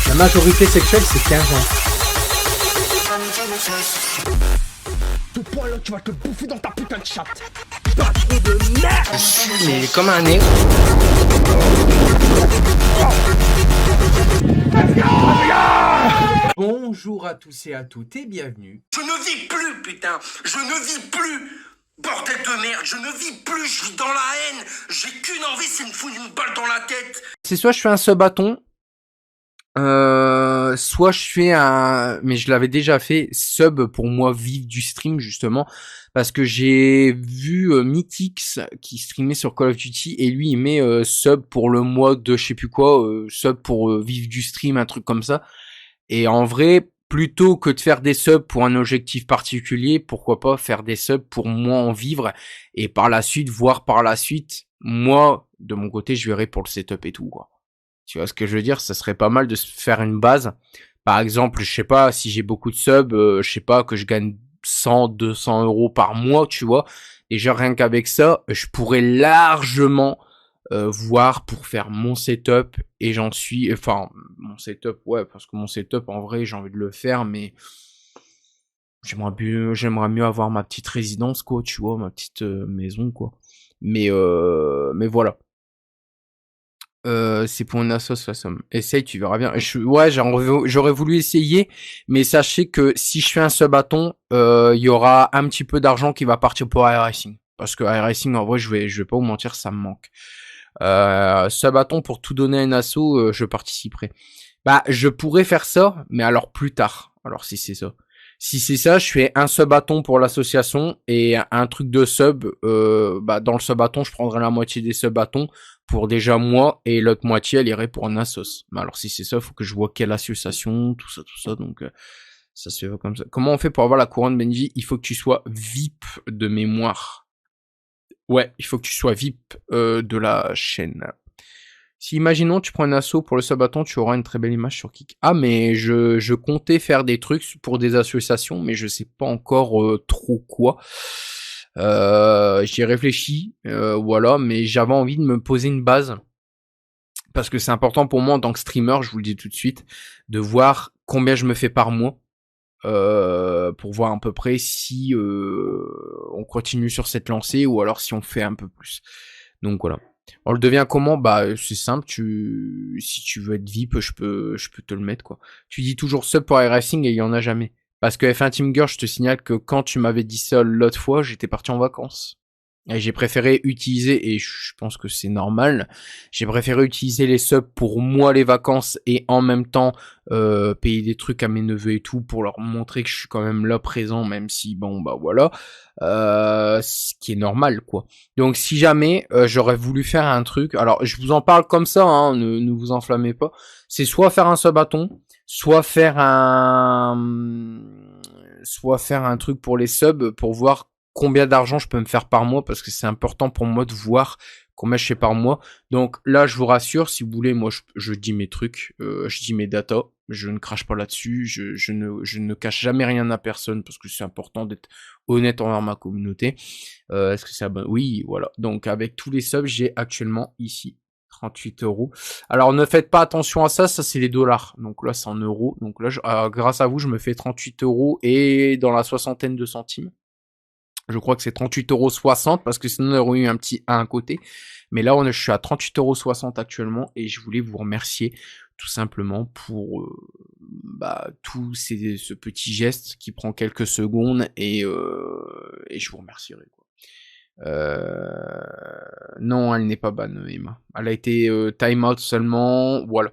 La majorité sexuelle, c'est 15 ans. Ce point là, tu vas te bouffer dans ta putain de chatte. Patron de merde. Je suis mais comme un nez. Bonjour à tous et à toutes et bienvenue. Je ne vis plus, putain. Je ne vis plus. Bordel de merde, je ne vis plus, je vis dans la haine. J'ai qu'une envie, c'est de me foutre une balle dans la tête. C'est soit je fais un sub-bâton, soit je fais un... Mais je l'avais déjà fait, sub pour moi vivre du stream justement. Parce que j'ai vu Mythix qui streamait sur Call of Duty et lui il met sub pour le mois de je sais plus quoi, sub pour vivre du stream, un truc comme ça. Et en vrai, plutôt que de faire des subs pour un objectif particulier, pourquoi pas faire des subs pour moi en vivre et par la suite, voir par la suite, moi, de mon côté, je verrai pour le setup et tout, quoi. Tu vois ce que je veux dire? Ça serait pas mal de se faire une base. Par exemple, je sais pas, si j'ai beaucoup de subs, je sais pas, que je gagne 100, 200 euros par mois, tu vois. Déjà, rien qu'avec ça, je pourrais largement voir pour faire mon setup et j'en suis, enfin, mon setup, ouais, parce que mon setup, en vrai, j'ai envie de le faire, mais j'aimerais mieux avoir ma petite résidence, quoi, tu vois, ma petite maison, quoi. Mais voilà. C'est pour une assoce, la somme. Essaye, tu verras bien. Ouais, j'aurais voulu essayer, mais sachez que si je fais un sub-bâton, il y aura un petit peu d'argent qui va partir pour iRacing. Parce que iRacing, en vrai, je vais pas vous mentir, ça me manque. Sub-bâton, pour tout donner à une asso, je participerai. Bah, je pourrais faire ça, mais alors plus tard. Alors si c'est ça. Si c'est ça, je fais un sub-bâton pour l'association et un truc de sub. Bah, dans le sub-bâton, je prendrai la moitié des sub-bâtons pour déjà moi et l'autre moitié, elle irait pour un assos. Mais alors si c'est ça, faut que je vois quelle association, tout ça. Donc ça se fait comme ça. Comment on fait pour avoir la couronne, Benji? Il faut que tu sois VIP de mémoire. Ouais, il faut que tu sois VIP de la chaîne. Si, imaginons, tu prends un assaut pour le sub-bâton, tu auras une très belle image sur Kik. Ah, mais je comptais faire des trucs pour des associations, mais je sais pas encore trop quoi. J'y ai réfléchi, voilà, mais j'avais envie de me poser une base. Parce que c'est important pour moi en tant que streamer, je vous le dis tout de suite, de voir combien je me fais par mois. Pour voir à peu près si on continue sur cette lancée ou alors si on fait un peu plus. Donc voilà. On le devient comment? Bah c'est simple, si tu veux être VIP, je peux te le mettre, quoi. Tu dis toujours sub pour iRacing et il y en a jamais. Parce que F1 Team Girl, je te signale que quand tu m'avais dit ça l'autre fois, j'étais parti en vacances. Et j'ai préféré utiliser, et je pense que c'est normal, j'ai préféré utiliser les subs pour moi les vacances et en même temps payer des trucs à mes neveux et tout pour leur montrer que je suis quand même là présent, même si bon bah voilà, ce qui est normal, quoi. Donc si jamais j'aurais voulu faire un truc, alors je vous en parle comme ça, hein, ne vous enflammez pas, c'est soit faire un sub-bâton, soit faire un truc pour les subs pour voir combien d'argent je peux me faire par mois, parce que c'est important pour moi de voir combien je fais par mois. Donc là, je vous rassure, si vous voulez, moi je dis mes trucs, je dis mes datas, je ne crache pas là-dessus, je ne cache jamais rien à personne, parce que c'est important d'être honnête envers ma communauté. Est-ce que c'est bon? Oui, voilà. Donc avec tous les subs, j'ai actuellement ici 38 euros. Alors ne faites pas attention à ça, ça c'est les dollars. Donc là c'est en euros. Donc là, grâce à vous, je me fais 38 euros et dans la soixantaine de centimes. Je crois que c'est 38,60 € parce que sinon on aurait eu un petit 1 à côté. Mais là, je suis à 38,60 € actuellement et je voulais vous remercier tout simplement pour ce petit geste qui prend quelques secondes et je vous remercierai, quoi. Non, elle n'est pas ban, Emma. Elle a été time out seulement, voilà.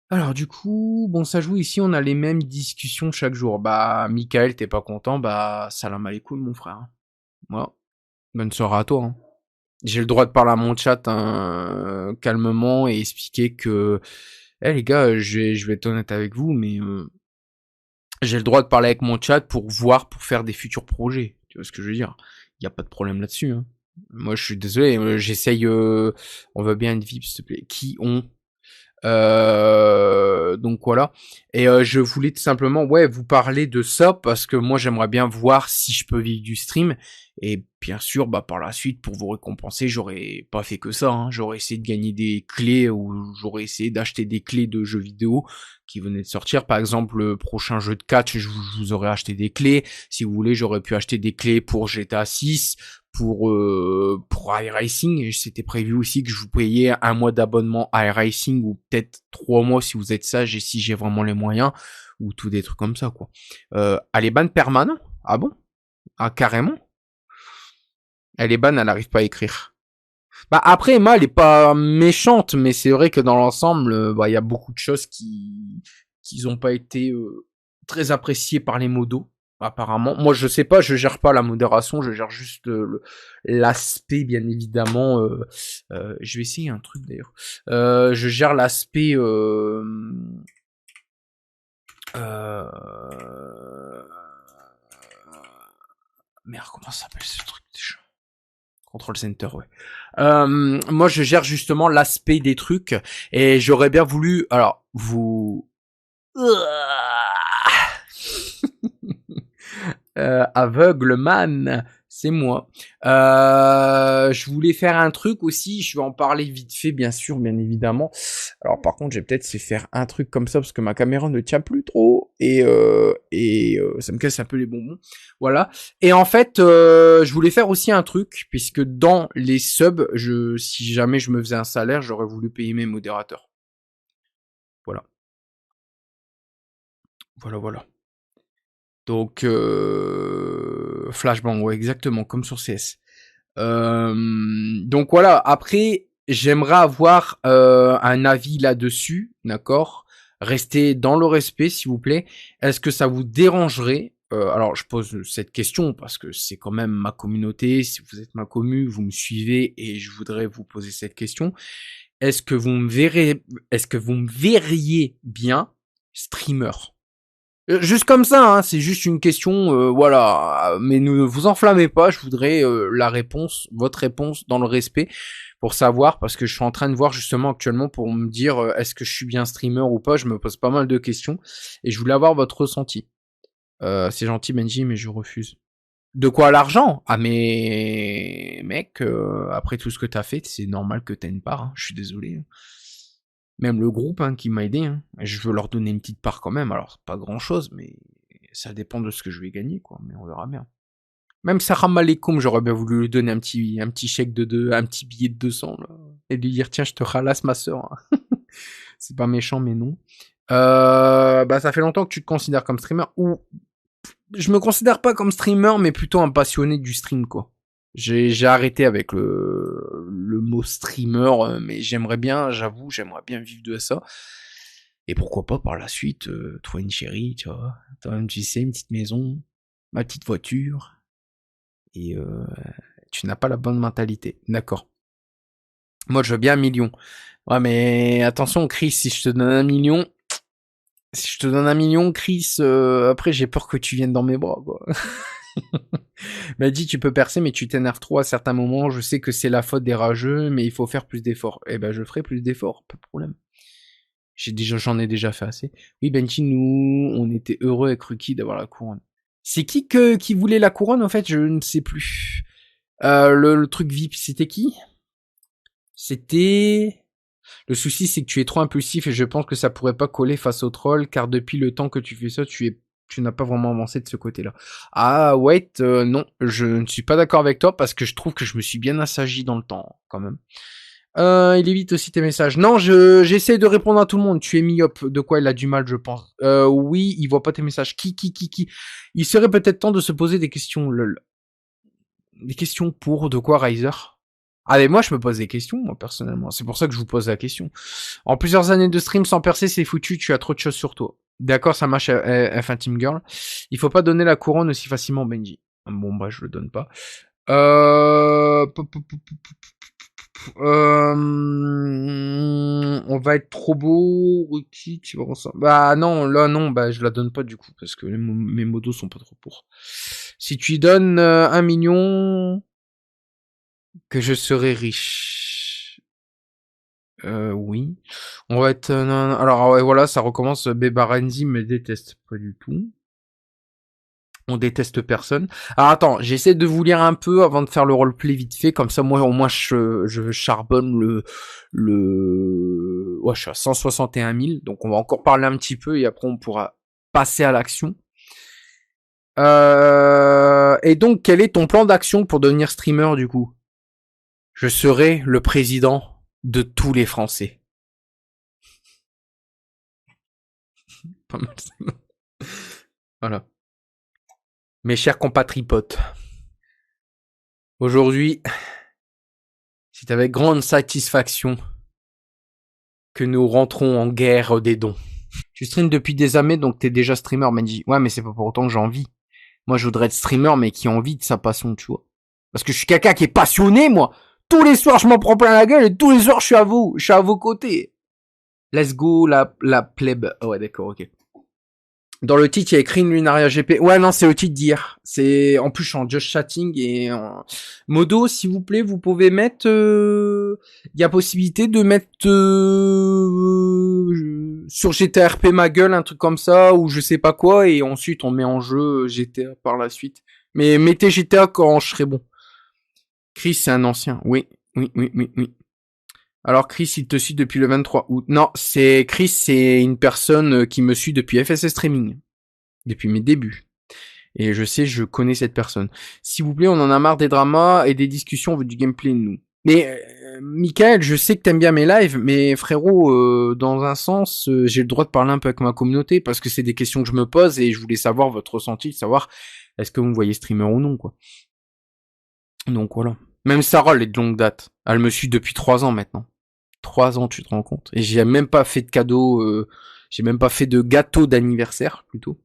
Alors du coup, bon ça joue ici, on a les mêmes discussions chaque jour. Bah Michael, t'es pas content, bah salam alaikum mon frère. Voilà. Bonne soirée à toi. Hein. J'ai le droit de parler à mon chat calmement et expliquer que les gars, je vais être honnête avec vous, mais j'ai le droit de parler avec mon chat pour faire des futurs projets. Tu vois ce que je veux dire? Il y a pas de problème là-dessus. Hein. Moi je suis désolé, j'essaye, on va bien être VIP s'il te plaît. Qui ont Donc voilà. Et je voulais tout simplement vous parler de ça parce que moi j'aimerais bien voir si je peux vivre du stream. Et bien sûr, par la suite, pour vous récompenser, j'aurais pas fait que ça, hein. J'aurais essayé de gagner des clés ou j'aurais essayé d'acheter des clés de jeux vidéo qui venaient de sortir. Par exemple, le prochain jeu de catch, je vous aurais acheté des clés. Si vous voulez, j'aurais pu acheter des clés pour GTA 6, pour iRacing. C'était prévu aussi que je vous payais un mois d'abonnement à iRacing ou peut-être 3 mois si vous êtes sage et si j'ai vraiment les moyens ou tout des trucs comme ça, quoi. Elle est ban permanent? Ah bon? Ah, carrément? Elle est ban, elle arrive pas à écrire. Après, Emma, elle est pas méchante, mais c'est vrai que dans l'ensemble, il y a beaucoup de choses qui ont pas été très appréciées par les modos, apparemment. Moi, je sais pas, je gère pas la modération, je gère juste l'aspect, bien évidemment. Je vais essayer un truc d'ailleurs. Je gère l'aspect. Merde, comment ça s'appelle ce truc déjà? Control Center, ouais. Moi, je gère justement l'aspect des trucs et j'aurais bien voulu, alors, vous... Aveugleman, c'est moi. Je voulais faire un truc aussi, je vais en parler vite fait, bien sûr, bien évidemment. Alors par contre, j'ai peut-être fait faire un truc comme ça parce que ma caméra ne tient plus trop et ça me casse un peu les bonbons. Voilà. Et en fait, je voulais faire aussi un truc puisque dans les subs, si jamais je me faisais un salaire, j'aurais voulu payer mes modérateurs. Voilà. Voilà. Donc, Flashbang, ouais, exactement, comme sur CS. Donc voilà, après, j'aimerais avoir un avis là-dessus, d'accord? Restez dans le respect, s'il vous plaît. Est-ce que ça vous dérangerait alors, je pose cette question parce que c'est quand même ma communauté. Si vous êtes ma commu, vous me suivez et je voudrais vous poser cette question. Est-ce que vous me verriez bien streamer? Juste comme ça, hein, c'est juste une question, voilà. Mais ne vous enflammez pas, je voudrais votre réponse dans le respect, pour savoir, parce que je suis en train de voir justement actuellement pour me dire est-ce que je suis bien streamer ou pas, je me pose pas mal de questions, et je voulais avoir votre ressenti. C'est gentil Benji, mais je refuse. De quoi l'argent? Ah mais mec, après tout ce que t'as fait, c'est normal que t'aies une part, hein, je suis désolé. Même le groupe qui m'a aidé, je veux leur donner une petite part quand même, alors pas grand chose, mais ça dépend de ce que je vais gagner, quoi, mais on verra bien. Même Salam Aleikum, j'aurais bien voulu lui donner un petit chèque un petit billet de 200, là, et lui dire, tiens, je te ralasse ma sœur. C'est pas méchant, mais non. Ça fait longtemps que tu te considères comme streamer, ou je me considère pas comme streamer, mais plutôt un passionné du stream, quoi. J'ai arrêté avec le mot streamer, mais j'aimerais bien vivre de ça. Et pourquoi pas par la suite, toi une chérie, tu vois, toi-même tu sais, une petite maison, ma petite voiture, et tu n'as pas la bonne mentalité. D'accord. Moi je veux bien 1 million. Ouais mais attention Chris, si je te donne 1 million, Chris, après j'ai peur que tu viennes dans mes bras, quoi. M'a dit tu peux percer mais tu t'énerves trop à certains moments, je sais que c'est la faute des rageux mais il faut faire plus d'efforts. Eh ben je ferai plus d'efforts, pas de problème. J'en ai déjà fait assez. Oui Benji, nous on était heureux avec Ruki d'avoir la couronne. C'est qui voulait la couronne en fait, je ne sais plus. Le truc VIP c'était qui? C'était... Le souci c'est que tu es trop impulsif et je pense que ça pourrait pas coller face au troll car depuis le temps que tu fais ça tu n'as pas vraiment avancé de ce côté-là. Ah, wait, non, je ne suis pas d'accord avec toi parce que je trouve que je me suis bien assagi dans le temps, quand même. Il évite aussi tes messages. Non, j'essaie de répondre à tout le monde. Tu es myope. De quoi il a du mal, je pense. Oui, il voit pas tes messages. Qui. Il serait peut-être temps de se poser des questions, lol. Des questions pour de quoi, Riser? Ah, mais moi, je me pose des questions, moi, personnellement. C'est pour ça que je vous pose la question. En plusieurs années de stream sans percer, c'est foutu, tu as trop de choses sur toi. D'accord, ça marche, F1 Team Girl. Il faut pas donner la couronne aussi facilement, Benji. Bon, bah, je le donne pas. On va être trop beau, Ruki, tu vas ressentir. Bah non, là non, bah je la donne pas du coup, parce que mes modos sont pas trop pour. Si tu lui donnes 1 million, que je serai riche. Oui. On va être... non, non. Alors, ouais, voilà, ça recommence. Bebarenzi me déteste pas du tout. On déteste personne. Alors, attends, j'essaie de vous lire un peu avant de faire le roleplay vite fait. Comme ça, moi, au moins, je charbonne ouais, je suis à 161 000. Donc, on va encore parler un petit peu et après, on pourra passer à l'action. Et donc, quel est ton plan d'action pour devenir streamer, du coup? Je serai le président de tous les Français. Pas mal. Voilà. Mes chers compatriotes, aujourd'hui, c'est avec grande satisfaction que nous rentrons en guerre des dons. Tu streames depuis des années, donc t'es déjà streamer, Benji. Ouais, mais c'est pas pour autant que j'ai envie. Moi, je voudrais être streamer, mais qui a envie de sa passion, tu vois. Parce que je suis quelqu'un qui est passionné, moi. Tous les soirs, je m'en prends plein la gueule et tous les soirs, je suis à vos côtés. Let's go, la plèbe. Oh ouais, d'accord, ok. Dans le titre, il y a écrit une Lunaria GP. Ouais, non, c'est le titre d'hier. C'est, en plus, je suis en just chatting et Modo, s'il vous plaît, vous pouvez mettre, il y a possibilité de mettre, sur GTA RP ma gueule, un truc comme ça, ou je sais pas quoi, et ensuite on met en jeu GTA par la suite. Mais mettez GTA quand je serai bon. Chris, c'est un ancien. Oui. Alors Chris, il te suit depuis le 23 août. Non, Chris, c'est une personne qui me suit depuis FSS Streaming. Depuis mes débuts. Et je connais cette personne. S'il vous plaît, on en a marre des dramas et des discussions, on veut du gameplay, nous. Mais, Michael, je sais que t'aimes bien mes lives, mais frérot, dans un sens, j'ai le droit de parler un peu avec ma communauté, parce que c'est des questions que je me pose et je voulais savoir votre ressenti, savoir est-ce que vous me voyez streamer ou non, quoi. Donc voilà. Même Sarah, elle est de longue date. Elle me suit depuis 3 ans maintenant. 3 ans, tu te rends compte. Et j'ai même pas fait de cadeau, j'ai même pas fait de gâteau d'anniversaire, plutôt.